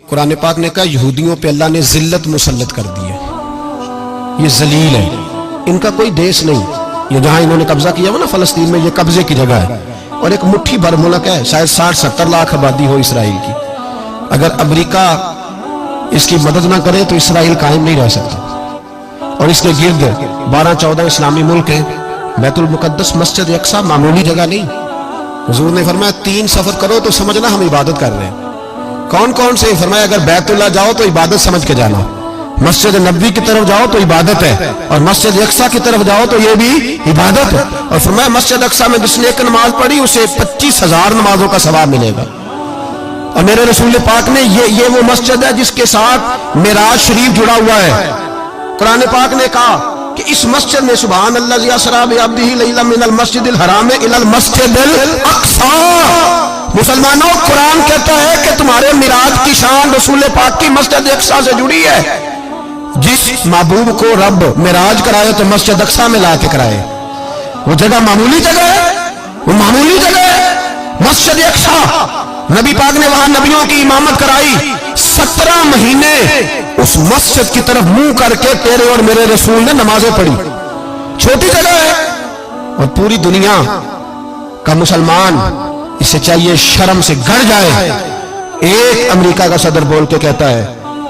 कुरान पाक ने कहा यहूदियों पे अल्लाह ने जिल्लत मुसल्लत कर दी है, ये जलील है, इनका कोई देश नहीं। ये जहां इन्होंने कब्जा किया हुआ ना फलस्तीन में, ये कब्जे की जगह है और एक मुट्ठी भर मुल्क है, शायद 60-70 लाख आबादी हो इसराइल की। अगर अमेरिका इसकी मदद ना करे तो इसराइल कायम नहीं रह सकता। और इसके गिर्द 12-14 इस्लामी मुल्क हैं। बैतुल मुकद्दस मस्जिद अक्सा मामूली जगह नहीं। हुजूर ने फरमाया 3 सफर करो तो समझना हम इबादत कर रहे हैं। कौन कौन से? फरमाया अगर बैतुल्लाह जाओ तो इबादत समझ के जाना, मस्जिद नबी की तरफ जाओ तो इबादत है, और मस्जिद अक्सा की तरफ जाओ तो ये भी इबादत है। और फरमाया मस्जिद अक्सा में जिसने एक नमाज पढ़ी उसे 25,000 नमाजों का सवाब मिलेगा। और मेरे रसूल पाक ने ये वो मस्जिद है जिसके साथ मिराज शरीफ जुड़ा हुआ है। कुरान पाक ने कहा कि इस मस्जिद में सुभान अल्लाज़ी असरा बिअब्दिही लैला मिनल मस्जिदिल हराम इलल मस्जिदिल अक्सा। मुसलमानों, कुरान कहता है कि तुम्हारे मिराज की शान रसूल पाक की मस्जिद अक्सा से जुड़ी है। जिस महबूब को रब मिराज कराए तो मस्जिद अक्सा में ला के कराए। वो जगह मामूली जगह है, वो मामूली जगह है मस्जिद अक्सा। नबी पाक ने वहां नबियों की इमामत कराई। 17 महीने उस मस्जिद की तरफ मुंह करके तेरे और मेरे रसूल ने नमाजें पढ़ी। छोटी जगह है और पूरी दुनिया का मुसलमान इसे चाहिए शर्म से गड़ जाए। एक अमेरिका का सदर बोल के कहता है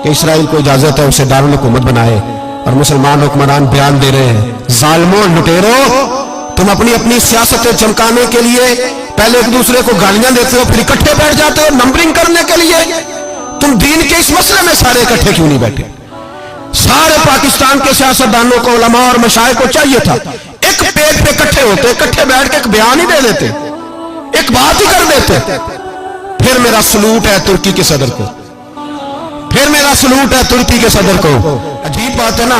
कि इसराइल को इजाजत है उसे दारुल हुकूमत बनाए, और मुसलमान हुक्मरान बयान दे रहे हैं जालिमों लुटेरो, तुम अपनी अपनी सियासतें चमकाने के लिए पहले एक दूसरे को गालियां देते हो, फिर इकट्ठे बैठ जाते हो नंबरिंग करने के लिए। तुम दीन के इस मसले में सारे इकट्ठे क्यों नहीं बैठे? सारे पाकिस्तान के सियासतदानों को, उलमा और मशाइख को चाहिए था एक पेज पे इकट्ठे होते, इकट्ठे बैठ के एक बयान ही दे देते, एक बात ही कर देते। फिर मेरा सलूट है तुर्की के सदर को, फिर मेरा सलूट है तुर्की के सदर को। अजीब बात है ना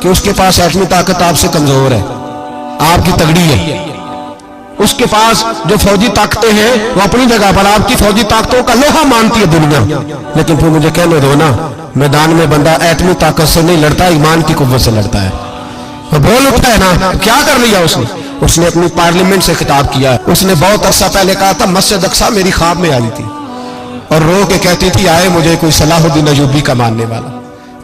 कि उसके पास एटमी ताकत आपसे कमजोर है, आपकी तगड़ी है। उसके पास जो फौजी ताकतें हैं वो अपनी जगह पर आपकी फौजी ताकतों का लोहा मानती है दुनिया। लेकिन फिर मुझे कहने दो ना, मैदान में बंदा एटमी ताकत से नहीं लड़ता, ईमान की कुव्वत से लड़ता है। वो बोल उठा है ना, क्या कर लिया उसने अपनी पार्लियामेंट से खिताब किया। उसने बहुत अरसा पहले कहा था मस्जिद अक्सा मेरी ख्वाब में आई थी और रो के कहती थी आए मुझे कोई सलाहुद्दीन अयूबी का मानने वाला,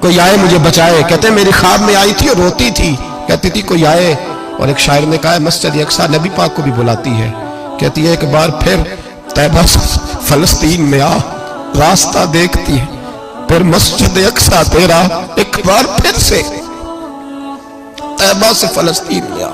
कोई आए मुझे बचाए। कहते मेरी ख्वाब में आई थी और रोती थी, कहती थी कोई आए। और एक शायर ने कहा मस्जिद अक्सा नबी पाक को भी बुलाती है, कहती है एक बार फिर तैबा फलस्तीन में आ, रास्ता देखती है फिर मस्जिद अक्सा तेरा, एक बार फिर से तैबा से फलस्तीन में आ।